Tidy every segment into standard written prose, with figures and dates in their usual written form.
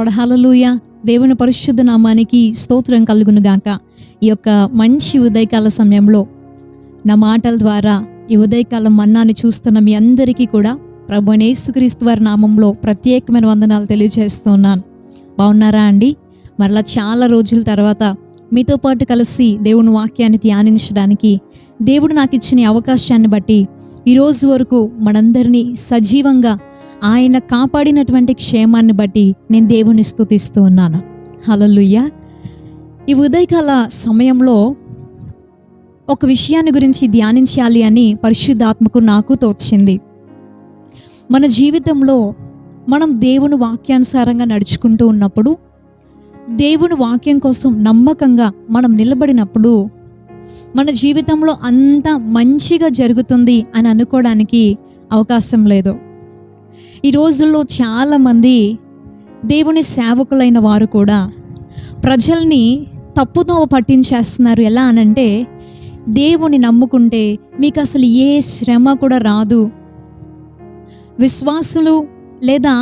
Lord. హల్లెలూయా. దేవుని పరిశుద్ధ నామానికి స్తోత్రం కలుగును గాక. ఈ యొక్క మంచి ఉదయకాల సమయంలో నా మాటల ద్వారా ఈ ఉదయకాలం మన్నాను చూస్తున్న మీ అందరికీ కూడా ప్రభువైన యేసుక్రీస్తు వారి నామంలో ప్రత్యేకమైన వందనాలు తెలియజేస్తున్నాను. బాగున్నారా అండి? మరలా చాలా రోజుల తర్వాత మీతో పాటు కలిసి దేవుని వాక్యాన్ని ధ్యానించడానికి దేవుడు నాకు ఇచ్చిన అవకాశాన్ని బట్టి ఈరోజు వరకు మనందరినీ సజీవంగా ఆయన కాపాడినటువంటి క్షేమాన్ని బట్టి నేను దేవుని స్తుతిస్తూ ఉన్నాను. హల్లెలూయా. ఈ ఉదయకాల సమయంలో ఒక విషయాన్ని గురించి ధ్యానించాలి అని పరిశుద్ధాత్మకు నాకు తోచింది. మన జీవితంలో మనం దేవుని వాక్యానుసారంగా నడుచుకుంటూ ఉన్నప్పుడు, దేవుని వాక్యం కోసం నమ్మకంగా మనం నిలబడినప్పుడు మన జీవితంలో అంతా మంచిగా జరుగుతుంది అని అనుకోవడానికి అవకాశం లేదు. ఈ రోజుల్లో చాలామంది దేవుని సేవకులైన వారు కూడా ప్రజల్ని తప్పుదోవ పట్టించేస్తున్నారు. ఎలా అనంటే, దేవుని నమ్ముకుంటే మీకు అసలు ఏ శ్రమ కూడా రాదు. విశ్వాసులు లేదా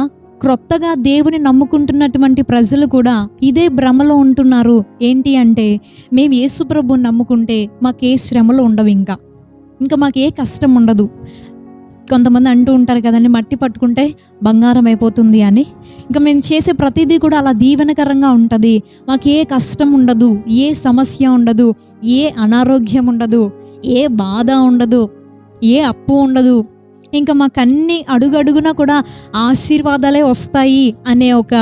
క్రొత్తగా దేవుని నమ్ముకుంటున్నటువంటి ప్రజలు కూడా ఇదే భ్రమలో ఉంటున్నారు. ఏంటి అంటే, మేము యేసు ప్రభువుని నమ్ముకుంటే మాకే శ్రమలు ఉండవు, ఇంకా మాకే కష్టం ఉండదు. కొంతమంది అంటూ ఉంటారు కదండి, మట్టి పట్టుకుంటే బంగారం అయిపోతుంది అని. ఇంకా మేము చేసే ప్రతిదీ కూడా అలా దీవెనకరంగా ఉంటుంది, మాకు ఏ కష్టం ఉండదు, ఏ సమస్య ఉండదు, ఏ అనారోగ్యం ఉండదు, ఏ బాధ ఉండదు, ఏ అప్పు ఉండదు, ఇంకా మాకన్నీ అడుగడుగునా కూడా ఆశీర్వాదాలే వస్తాయి అనే ఒక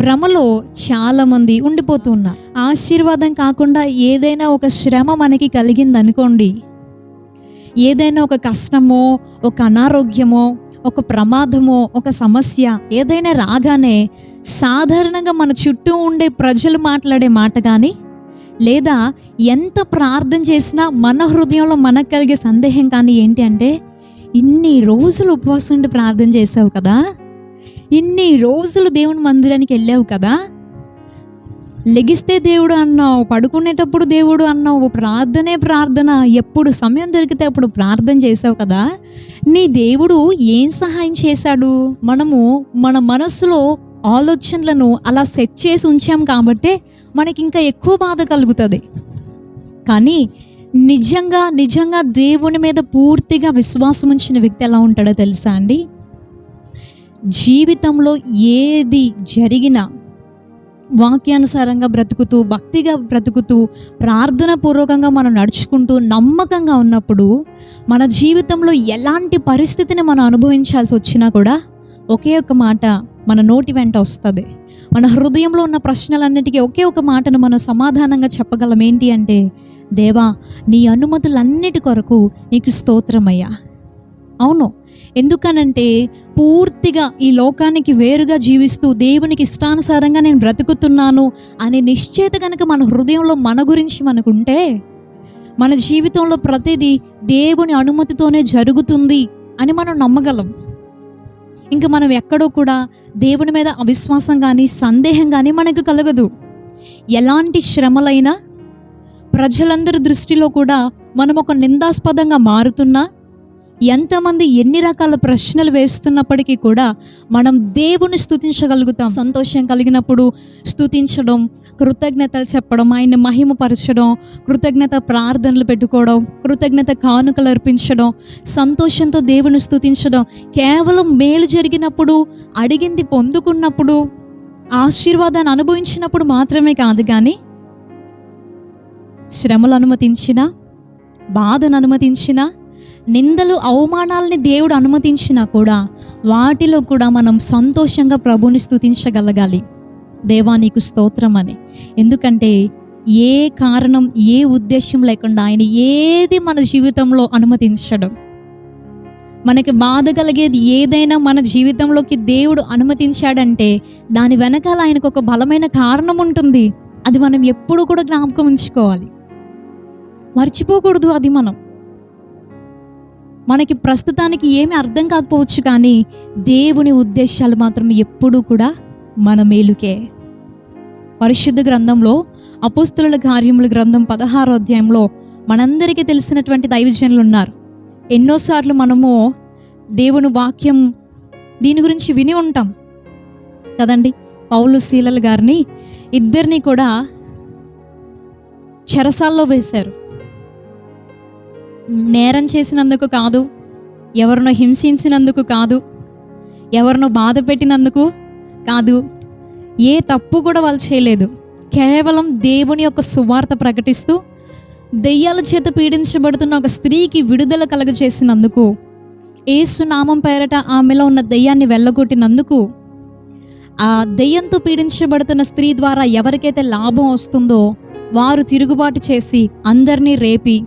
భ్రమలో చాలామంది ఉండిపోతున్నారు. ఆశీర్వాదం కాకుండా ఏదైనా ఒక శ్రమ మనకి కలిగిందనుకోండి, ఏదైనా ఒక కష్టమో, ఒక అనారోగ్యమో, ఒక ప్రమాదమో, ఒక సమస్య ఏదైనా రాగానే సాధారణంగా మన చుట్టూ ఉండే ప్రజలు మాట్లాడే మాట కానీ, లేదా ఎంత ప్రార్థన చేసినా మన హృదయంలో మనకు కలిగే సందేహం కానీ ఏంటి అంటే, ఇన్ని రోజులు ఉపవాసం ఉండి ప్రార్థన చేసావు కదా, ఇన్ని రోజులు దేవుని మందిరానికి వెళ్ళావు కదా, లెగిస్తే దేవుడు అన్నావు, పడుకునేటప్పుడు దేవుడు అన్నావు, ప్రార్థనే ప్రార్థన, ఎప్పుడు సమయం దొరికితే అప్పుడు ప్రార్థన చేసావు కదా, నీ దేవుడు ఏం సహాయం చేశాడు? మనము మన మనసులో ఆలోచనలను అలా సెట్ చేసి ఉంచాం కాబట్టి మనకి ఇంకా ఎక్కువ బాధ కలుగుతుంది. కానీ నిజంగా దేవుని మీద పూర్తిగా విశ్వాసం ఉంచిన వ్యక్తి ఎలా ఉంటాడో తెలుసా అండి? జీవితంలో ఏది జరిగినా వాక్యానుసారంగా బ్రతుకుతూ, భక్తిగా బ్రతుకుతూ, ప్రార్థన పూర్వకంగా మనం నడుచుకుంటూ నమ్మకంగా ఉన్నప్పుడు మన జీవితంలో ఎలాంటి పరిస్థితిని మనం అనుభవించాల్సి వచ్చినా కూడా ఒకే ఒక మాట మన నోటి వెంట వస్తుంది. మన హృదయంలో ఉన్న ప్రశ్నలన్నిటికీ ఒకే ఒక మాటను మనం సమాధానంగా చెప్పగలం. ఏంటి అంటే, దేవా, నీ అనుమతులన్నిటి కొరకు నీకు స్తోత్రమయ్యా. అవును, ఎందుకనంటే పూర్తిగా ఈ లోకానికి వేరుగా జీవిస్తూ దేవునికి ఇష్టానుసారంగా నేను బ్రతుకుతున్నాను అనే నిశ్చయత కనుక మన హృదయంలో మన గురించి మనకుంటే, మన జీవితంలో ప్రతిదీ దేవుని అనుమతితోనే జరుగుతుంది అని మనం నమ్మగలం. ఇంకా మనం ఎక్కడో కూడా దేవుని మీద అవిశ్వాసం కానీ, సందేహం కానీ మనకు కలగదు. ఎలాంటి శ్రమలైనా ప్రజలందరి దృష్టిలో కూడా మనం ఒక నిందాస్పదంగా మారుతున్నా, ఎంతమంది ఎన్ని రకాల ప్రశ్నలు వేస్తున్నప్పటికీ కూడా మనం దేవుని స్తుతించగలుగుతాం. సంతోషం కలిగినప్పుడు స్తుతించడం, కృతజ్ఞతలు చెప్పడం, ఆయన్ని మహిమపరచడం, కృతజ్ఞత ప్రార్థనలు పెట్టుకోవడం, కృతజ్ఞత కానుకలు అర్పించడం, సంతోషంతో దేవుని స్తుతించడం. కేవలం మేలు జరిగినప్పుడు, అడిగింది పొందుకున్నప్పుడు, ఆశీర్వాదాన్ని అనుభవించినప్పుడు మాత్రమే కాదు, కానీ శ్రమలు అనుమతించిన, బాధను అనుమతించిన, నిందలు అవమానాలని దేవుడు అనుమతించినా కూడా వాటిలో కూడా మనం సంతోషంగా ప్రభువుని స్తుతించగలగాలి. దేవా, నీకు స్తోత్రం అని. ఎందుకంటే ఏ కారణం, ఏ ఉద్దేశం లేకుండా ఆయన ఏది మన జీవితంలో అనుమతించడం. మనకి బాధ కలిగేది ఏదైనా మన జీవితంలోకి దేవుడు అనుమతించాడంటే దాని వెనకాల ఆయనకు ఒక బలమైన కారణం ఉంటుంది. అది మనం ఎప్పుడు కూడా జ్ఞాపకం ఉంచుకోవాలి, మర్చిపోకూడదు. అది మనకి ప్రస్తుతానికి ఏమీ అర్థం కాకపోవచ్చు, కానీ దేవుని ఉద్దేశాలు మాత్రం ఎప్పుడూ కూడా మన మేలుకే. పరిశుద్ధ గ్రంథంలో అపోస్తలుల కార్యముల గ్రంథం 16వ అధ్యాయంలో మనందరికీ తెలిసినటువంటి దైవజనులు ఉన్నారు. ఎన్నోసార్లు మనము దేవుని వాక్యం దీని గురించి విని ఉంటాం కదండి. పౌలు శీలలు గారిని ఇద్దరిని కూడా చెరసాల్లో వేశారు. నేరం చేసినందుకు కాదు, ఎవరినో హింసించినందుకు కాదు, ఎవరినో బాధ పెట్టినందుకు కాదు, ఏ తప్పు కూడా వాళ్ళు చేయలేదు. కేవలం దేవుని యొక్క సువార్త ప్రకటిస్తూ దెయ్యాల చేత పీడించబడుతున్న ఒక స్త్రీకి విడుదల కలగజేసినందుకు, యేసు నామం పేరట ఆమెలో ఉన్న దెయ్యాన్ని వెళ్ళగొట్టినందుకు, ఆ దెయ్యంతో పీడించబడుతున్న స్త్రీ ద్వారా ఎవరికైతే లాభం వస్తుందో వారు తిరుగుబాటు చేసి అందరినీ రేపి,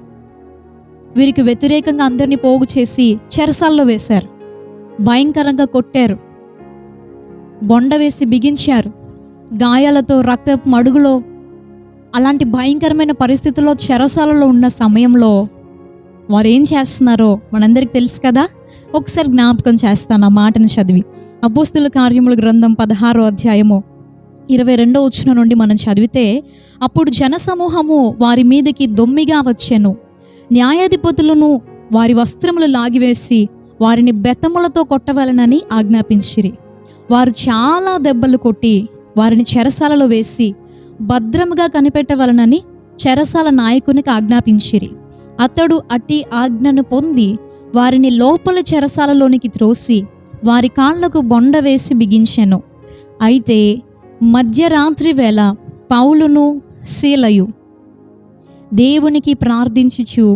వీరికి వ్యతిరేకంగా అందరినీ పోగు చేసి చెరసాల్లో వేశారు. భయంకరంగా కొట్టారు, బొండ వేసి బిగించారు, గాయాలతో రక్తపు మడుగులో, అలాంటి భయంకరమైన పరిస్థితుల్లో చెరసాలలో ఉన్న సమయంలో వారు ఏం చేస్తున్నారో మనందరికీ తెలుసు కదా. ఒకసారి జ్ఞాపకం చేస్తాను ఆ మాటను చదివి. అపోస్తుల కార్యముల గ్రంథం 16వ అధ్యాయము 22వ వచనం నుండి మనం చదివితే, అప్పుడు జనసమూహము వారి మీదకి దొమ్మిగా వచ్చెను. న్యాయాధిపతులను వారి వస్త్రములు లాగివేసి వారిని బెత్తములతో కొట్టవలనని ఆజ్ఞాపించిరి. వారు చాలా దెబ్బలు కొట్టి వారిని చెరసాలలో వేసి భద్రముగా కనిపెట్టవలనని చెరసాల నాయకునికి ఆజ్ఞాపించిరి. అతడు అట్టి ఆజ్ఞను పొంది వారిని లోపల చెరసాలలోనికి త్రోసి వారి కాళ్లకు బొండ వేసి బిగించెను. అయితే మధ్యరాత్రి వేళ పౌలును శీలయు దేవునికి ప్రార్థించుచు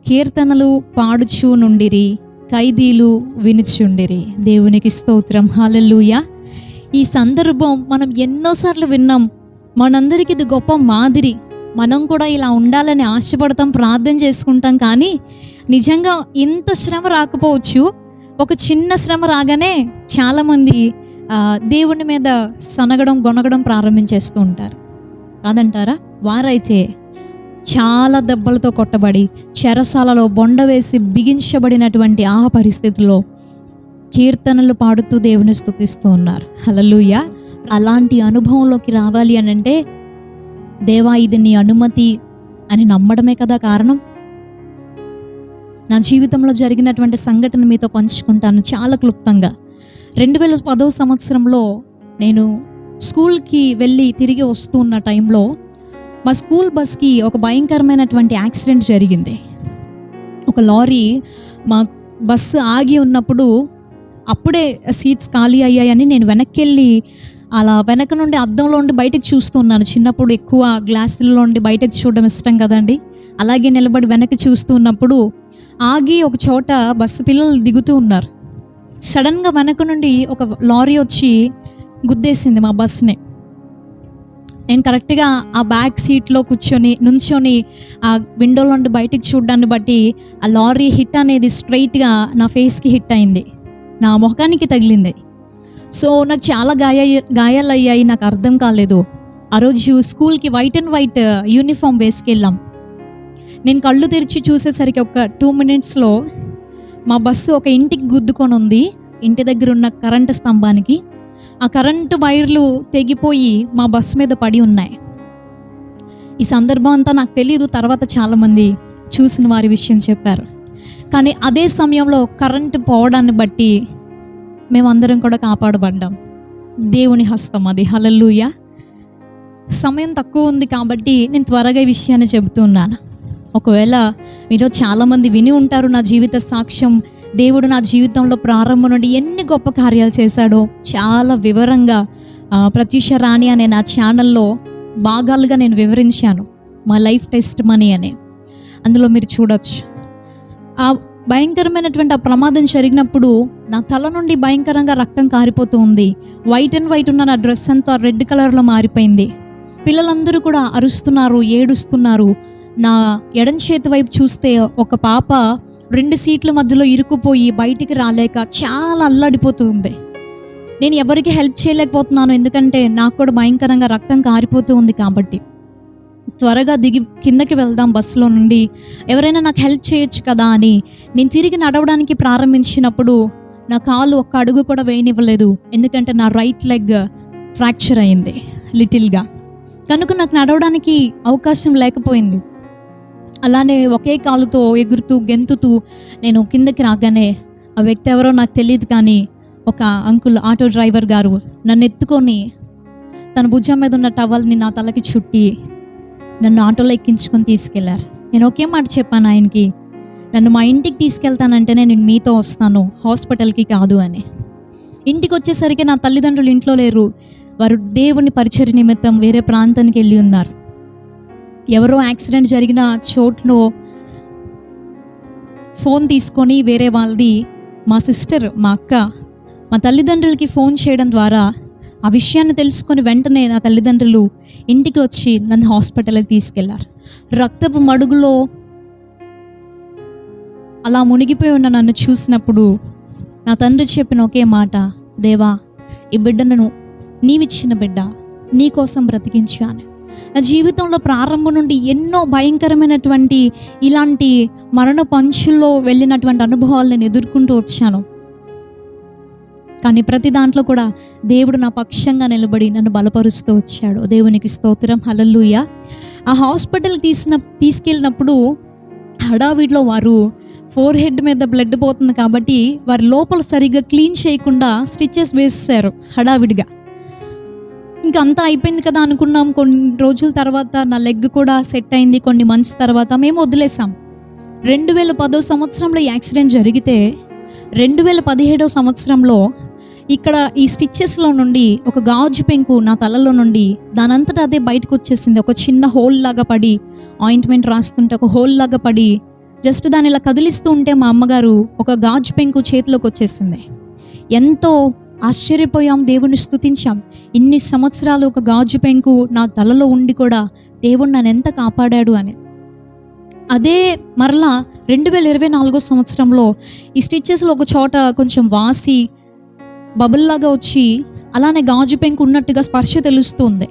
కీర్తనలు పాడుచు నుండిరి, ఖైదీలు వినుచుండిరి. దేవునికి స్తోత్రం, హల్లెలూయా. ఈ సందర్భం మనం ఎన్నోసార్లు విన్నాం. మనందరికీ ఇది గొప్ప మాదిరి. మనం కూడా ఇలా ఉండాలని ఆశపడతాం, ప్రార్థన చేసుకుంటాం. కానీ నిజంగా ఇంత శ్రమ రాకపోవచ్చు. ఒక చిన్న శ్రమ రాగానే చాలామంది దేవుని మీద సనగడం, గొనగడం ప్రారంభించేస్తూ ఉంటారు, కాదంటారా? వారైతే చాలా దెబ్బలతో కొట్టబడి చెరసాలలో బొండ వేసి బిగించబడినటువంటి ఆ పరిస్థితుల్లో కీర్తనలు పాడుతూ దేవుని స్తుతిస్తూ ఉన్నారు. హల్లెలూయా. అలాంటి అనుభవంలోకి రావాలి అని అంటే, దేవా ఇది నీ అనుమతి అని నమ్మడమే కదా కారణం. నా జీవితంలో జరిగినటువంటి సంఘటన మీతో పంచుకుంటాను చాలా క్లుప్తంగా. 2010వ సంవత్సరంలో నేను స్కూల్కి వెళ్ళి తిరిగి వస్తూ ఉన్న టైంలో మా స్కూల్ బస్కి ఒక భయంకరమైనటువంటి యాక్సిడెంట్ జరిగింది. ఒక లారీ మా బస్సు ఆగి ఉన్నప్పుడు అప్పుడే సీట్స్ ఖాళీ అయ్యాయని నేను వెనక్కి వెళ్ళి అలా వెనక నుండి అద్దంలో ఉండి బయటకు చూస్తున్నాను. చిన్నప్పుడు ఎక్కువ గ్లాసుల్లో ఉండి బయటకు చూడడం ఇష్టం కదండి. అలాగే నిలబడి వెనక్కి చూస్తూ ఉన్నప్పుడు ఆగి ఒక చోట బస్సు పిల్లలు దిగుతూ ఉన్నారు. సడన్గా వెనక నుండి ఒక లారీ వచ్చి గుద్దేసింది మా బస్సుని. నేను కరెక్ట్గా ఆ బ్యాక్ సీట్లో నుంచొని ఆ విండోలో నుండి బయటికి చూడడాన్ని బట్టి ఆ లారీ హిట్ అనేది స్ట్రైట్గా నా ఫేస్కి హిట్ అయింది, నా ముఖానికి తగిలింది. సో నాకు చాలా గాయాలు అయ్యాయి. నాకు అర్థం కాలేదు. ఆ రోజు స్కూల్కి వైట్ అండ్ వైట్ యూనిఫామ్ వేసుకెళ్ళాం. నేను కళ్ళు తెరిచి చూసేసరికి ఒక 2 minutesలో మా బస్సు ఒక ఇంటికి గుద్దుకొని ఉంది. ఇంటి దగ్గర ఉన్న కరెంటు స్తంభానికి ఆ కరెంటు వైర్లు తెగిపోయి మా బస్సు మీద పడి ఉన్నాయి. ఈ సందర్భం అంతా నాకు తెలియదు. తర్వాత చాలామంది చూసిన వారి విషయం చెప్పారు. కానీ అదే సమయంలో కరెంటు పోవడాన్ని బట్టి మేమందరం కూడా కాపాడబడ్డాం. దేవుని హస్తం అది. హల్లెలూయా. సమయం తక్కువ ఉంది కాబట్టి నేను త్వరగా ఈ విషయాన్ని చెబుతున్నాను. ఒకవేళ మీలో చాలామంది విని ఉంటారు నా జీవిత సాక్ష్యం. దేవుడు నా జీవితంలో ప్రారంభం నుండి ఎన్ని గొప్ప కార్యాలు చేశాడో చాలా వివరంగా ప్రత్యూష రాణి అనే నా ఛానల్లో భాగాలుగా నేను వివరించాను. మా లైఫ్ టెస్ట్ మనీ అని. అందులో మీరు చూడొచ్చు. ఆ భయంకరమైనటువంటి ఆ ప్రమాదం జరిగినప్పుడు నా తల నుండి భయంకరంగా రక్తం కారిపోతూ ఉంది. వైట్ అండ్ వైట్ ఉన్న నా డ్రెస్ అంతా రెడ్ కలర్లో మారిపోయింది. పిల్లలందరూ కూడా అరుస్తున్నారు, ఏడుస్తున్నారు. నా ఎడం చేతి వైపు చూస్తే ఒక పాప 2 సీట్ల మధ్యలో ఇరుక్కుపోయి బయటికి రాలేక చాలా అల్లాడిపోతుంది. నేను ఎవరికి హెల్ప్ చేయలేకపోతున్నాను, ఎందుకంటే నాకు కూడా భయంకరంగా రక్తం కారిపోతూ ఉంది. కాబట్టి త్వరగా దిగి కిందకి వెళ్దాం బస్సులో నుండి, ఎవరైనా నాకు హెల్ప్ చేయొచ్చు కదా అని నేను తిరిగి నడవడానికి ప్రారంభించినప్పుడు నా కాలు ఒక్క అడుగు కూడా వేయనివ్వలేదు. ఎందుకంటే నా రైట్ లెగ్ ఫ్రాక్చర్ అయింది లిటిల్గా. కనుక నాకు నడవడానికి అవకాశం లేకపోయింది. అలానే ఒకే కాలుతో ఎగురుతూ గెంతుతూ నేను కిందకి రాగానే ఆ వ్యక్తి ఎవరో నాకు తెలియదు, కానీ ఒక అంకుల్ ఆటో డ్రైవర్ గారు నన్ను ఎత్తుకొని తన భుజం మీద ఉన్న టవల్ని నా తలకి చుట్టి నన్ను ఆటోలో ఎక్కించుకొని తీసుకెళ్లారు. నేను ఒకే మాట చెప్పాను ఆయనకి, నన్ను మా ఇంటికి తీసుకెళ్తానంటేనే నేను మీతో వస్తాను, హాస్పిటల్కి కాదు అని. ఇంటికి వచ్చేసరికి నా తల్లిదండ్రులు ఇంట్లో లేరు. వారు దేవుని పరిచర్య నిమిత్తం వేరే ప్రాంతానికి వెళ్ళి ఉన్నారు. ఎవరో యాక్సిడెంట్ జరిగిన చోట్లో ఫోన్ తీసుకొని వేరే వాళ్ళది, మా సిస్టర్, మా అక్క, మా తల్లిదండ్రులకి ఫోన్ చేయడం ద్వారా ఆ విషయాన్ని తెలుసుకొని వెంటనే నా తల్లిదండ్రులు ఇంటికి వచ్చి నన్ను హాస్పిటల్కి తీసుకెళ్లారు. రక్తపు మడుగులో అలా మునిగిపోయి ఉన్న నన్ను చూసినప్పుడు నా తండ్రి చెప్పిన ఒకే మాట, దేవా, ఈ బిడ్డను నీవిచ్చిన బిడ్డ, నీ కోసం బ్రతికించు అని. నా జీవితంలో ప్రారంభం నుండి ఎన్నో భయంకరమైనటువంటి ఇలాంటి మరణ పంచుల్లో వెళ్ళినటువంటి అనుభవాలు నేను ఎదుర్కొంటూ వచ్చాను. కానీ ప్రతి దాంట్లో కూడా దేవుడు నా పక్షంగా నిలబడి నన్ను బలపరుస్తూ వచ్చాడు. దేవునికి స్తోత్రం, హల్లెలూయా. ఆ హాస్పిటల్ తీసుకెళ్ళినప్పుడు హడావిడిలో వారు ఫోర్ హెడ్ మీద బ్లడ్ పోతుంది కాబట్టి వారి లోపల సరిగ్గా క్లీన్ చేయకుండా స్టిచెస్ వేసేసారు హడావిడిగా. ఇంకా అంతా అయిపోయింది కదా అనుకున్నాం. కొన్ని రోజుల తర్వాత నా లెగ్ కూడా సెట్ అయింది. కొన్ని మంత్స్ తర్వాత మేము వదిలేసాం. 2010 సంవత్సరంలో ఈ యాక్సిడెంట్ జరిగితే 2017 సంవత్సరంలో ఇక్కడ ఈ స్టిచ్చెస్లో నుండి ఒక గాజు పెంకు నా తలలో నుండి దానంతటా అదే బయటకు వచ్చేసింది. ఒక చిన్న హోల్ లాగా పడి, ఆయింట్మెంట్ రాస్తుంటే ఒక హోల్ లాగా పడి, జస్ట్ దాన్ని ఇలా కదిలిస్తూ ఉంటే మా అమ్మగారు ఒక గాజు పెంకు చేతిలోకి వచ్చేసింది. ఎంతో ఆశ్చర్యపోయాం, దేవుణ్ణి స్తుతించాం. ఇన్ని సంవత్సరాలు ఒక గాజు పెంకు నా తలలో ఉండి కూడా దేవుడు నన్ను ఎంత కాపాడాడు అని. అదే మరలా 2024 సంవత్సరంలో ఈ స్టిచ్చెస్లో ఒక చోట కొంచెం వాసి బబుల్లాగా వచ్చి అలానే గాజు పెంకు ఉన్నట్టుగా స్పర్శ తెలుస్తుంది.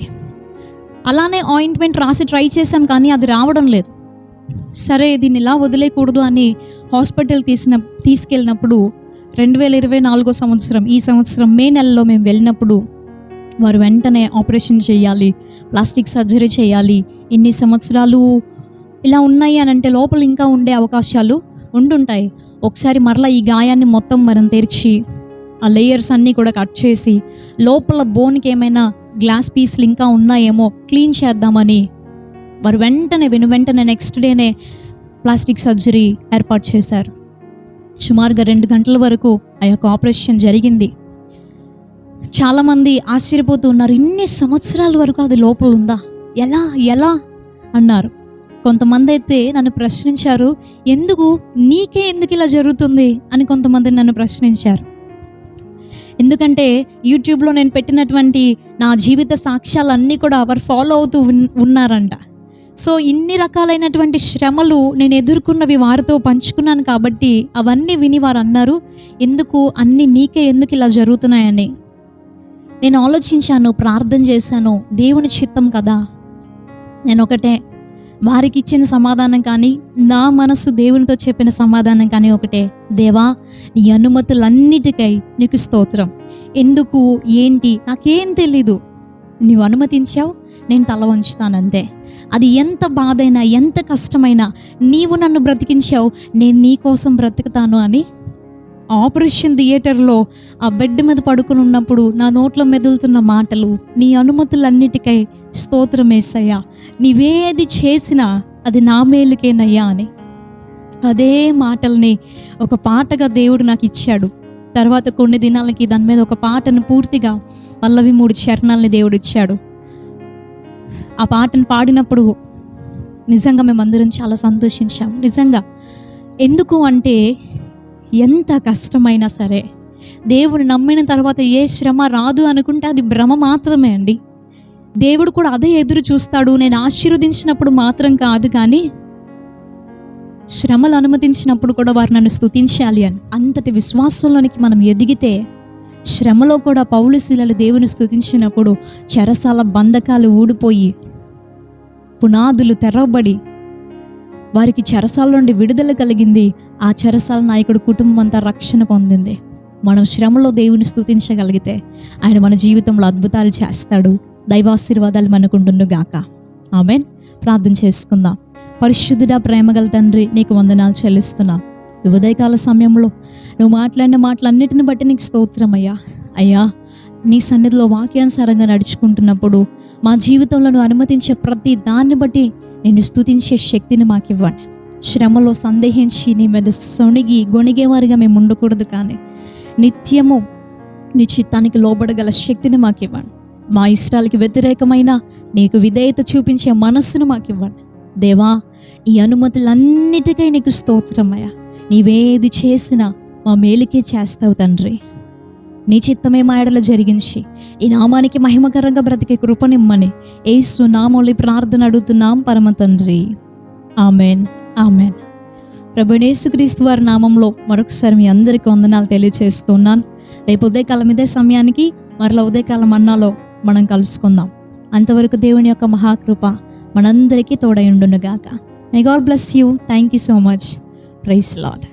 అలానే ఆయింట్మెంట్ రాసి ట్రై చేసాం కానీ అది రావడం లేదు. సరే, దీన్ని ఇలా వదిలేయకూడదు అని హాస్పిటల్ తీసుకెళ్ళినప్పుడు 2024 సంవత్సరం, ఈ సంవత్సరం మే నెలలో మేము వెళ్ళినప్పుడు వారు వెంటనే ఆపరేషన్ చేయాలి, ప్లాస్టిక్ సర్జరీ చేయాలి, ఇన్ని సంవత్సరాలు ఇలా ఉన్నాయి అని అంటే లోపల ఇంకా ఉండే అవకాశాలు ఉండుంటాయి. ఒకసారి మరలా ఈ గాయాన్ని మొత్తం మనం తెరిచి ఆ లేయర్స్ అన్నీ కూడా కట్ చేసి లోపల బోన్కి ఏమైనా గ్లాస్ పీస్లు ఇంకా ఉన్నాయేమో క్లీన్ చేద్దామని వారు వెంటనే నెక్స్ట్ డేనే ప్లాస్టిక్ సర్జరీ ఏర్పాటు చేశారు. సుమారుగా 2 గంటల వరకు ఆ యొక్క ఆపరేషన్ జరిగింది. చాలామంది ఆశ్చర్యపోతూ ఉన్నారు, ఇన్ని సంవత్సరాల వరకు అది లోపల ఉందా, ఎలా అన్నారు. కొంతమంది అయితే నన్ను ప్రశ్నించారు, నీకే ఎందుకు ఇలా జరుగుతుంది అని కొంతమంది నన్ను ప్రశ్నించారు. ఎందుకంటే యూట్యూబ్లో నేను పెట్టినటువంటి నా జీవిత సాక్ష్యాలన్నీ కూడా వారు ఫాలో అవుతూ ఉన్నారంట. సో ఇన్ని రకాలైనటువంటి శ్రమలు నేను ఎదుర్కొన్నవి వారితో పంచుకున్నాను కాబట్టి అవన్నీ విని వారు అన్నారు, నీకే ఎందుకు ఇలా జరుగుతున్నాయని. నేను ఆలోచించాను, ప్రార్థన చేశాను, దేవుని చిత్తం కదా. నేను ఒకటే, వారికి ఇచ్చిన సమాధానం కానీ నా మనసు దేవునితో చెప్పిన సమాధానం కానీ ఒకటే, దేవా, నీ అనుమతులన్నిటికై నీకు స్తోత్రం. ఎందుకు ఏంటి నాకేం తెలీదు, నీవు అనుమతించావు, నేను తల వంచుతానంతే. అది ఎంత బాధైనా ఎంత కష్టమైనా నీవు నన్ను బ్రతికించావు, నేను నీ కోసం బ్రతుకుతాను అని. ఆపరేషన్ థియేటర్లో ఆ బెడ్ మీద పడుకుని ఉన్నప్పుడు నా నోట్లో మెదులుతున్న మాటలు, నీ అనుమతులన్నిటికై స్తోత్రం యేసయ్యా, నీవేది చేసినా అది నా మేలుకేనయ్యా అని. అదే మాటల్ని ఒక పాటగా దేవుడు నాకు ఇచ్చాడు. తర్వాత కొన్ని దినాలకి దాని మీద ఒక పాటను పూర్తిగా పల్లవి 3 చరణాలని దేవుడు ఇచ్చాడు. ఆ పాటను పాడినప్పుడు నిజంగా మేమందరం చాలా సంతోషించాం. నిజంగా ఎందుకు అంటే, ఎంత కష్టమైనా సరే దేవుడు నమ్మిన తర్వాత ఏ శ్రమ రాదు అనుకుంటే అది భ్రమ మాత్రమే అండి. దేవుడు కూడా అదే ఎదురు చూస్తాడు. నేను ఆశీర్వదించినప్పుడు మాత్రం కాదు, కానీ శ్రమలు అనుమతించినప్పుడు కూడా వారు నన్ను స్తుతించాలి అని. అంతటి విశ్వాసంలోనికి మనం ఎదిగితే శ్రమలో కూడా పౌలు శీలలు దేవుని స్తుతించినప్పుడు చెరసాల బంధకాలు ఊడిపోయి పునాదులు తెరవబడి వారికి చెరసాల నుండి విడుదల కలిగింది. ఆ చెరసాల నాయకుడు కుటుంబం అంతా రక్షణ పొందింది. మనం శ్రమలో దేవుని స్తుతించగలిగితే ఆయన మన జీవితంలో అద్భుతాలు చేస్తాడు. దైవాశీర్వాదాలు మనకుండును గాక. ఆమేన్. ప్రార్థన చేసుకుందాం. పరిశుద్ధుడా, ప్రేమగల తండ్రి, నీకు వందనాలు చెల్లిస్తున్నా. ఈ ఉదయకాల సమయంలో నువ్వు మాట్లాడిన మాటలన్నిటిని బట్టి నీకు స్తోత్రం అయ్యా. నీ సన్నిధిలో వాక్యానుసారంగా నడుచుకుంటున్నప్పుడు మా జీవితంలో నువ్వు అనుమతించే ప్రతి దాన్ని బట్టి నిన్ను స్తుతించే శక్తిని మాకు ఇవ్వండి. శ్రమలో సందేహించి నీ మీద గొణిగేవారిగా మేము ఉండకూడదు, కానీ నిత్యము నీ చిత్తానికి లోబడగల శక్తిని మాకు ఇవ్వండి. మా ఇష్టాలకి వ్యతిరేకమైన నీకు విధేయత చూపించే మనస్సును మాకు ఇవ్వండి. దేవా, ఈ అనుమతులన్నిటికై నీకు స్తోత్రమయ్యా. నీవేది చేసినా మా మేలుకే చేస్తావు తండ్రి. నీ చిత్తమే మా ఎడల జరిగించి ఈ నామానికి మహిమకరంగా బ్రతికే కృపనిమ్మని యేసు నామములో ప్రార్థన అడుగుతున్నాం పరమ తండ్రి. Amen, amen. ప్రభువైన యేసుక్రీస్తు వారి నామంలో మరొకసారి మీ అందరికీ వందనాలు తెలియజేస్తున్నాను. రేపు ఉదయకాలం ఇదే సమయానికి మరలా ఉదయకాలం అన్నాలో మనం కలుసుకుందాం. అంతవరకు దేవుని యొక్క మహాకృప మనందరికీ తోడై ఉండును గాక. May God bless you. Thank you so much. Praise lord.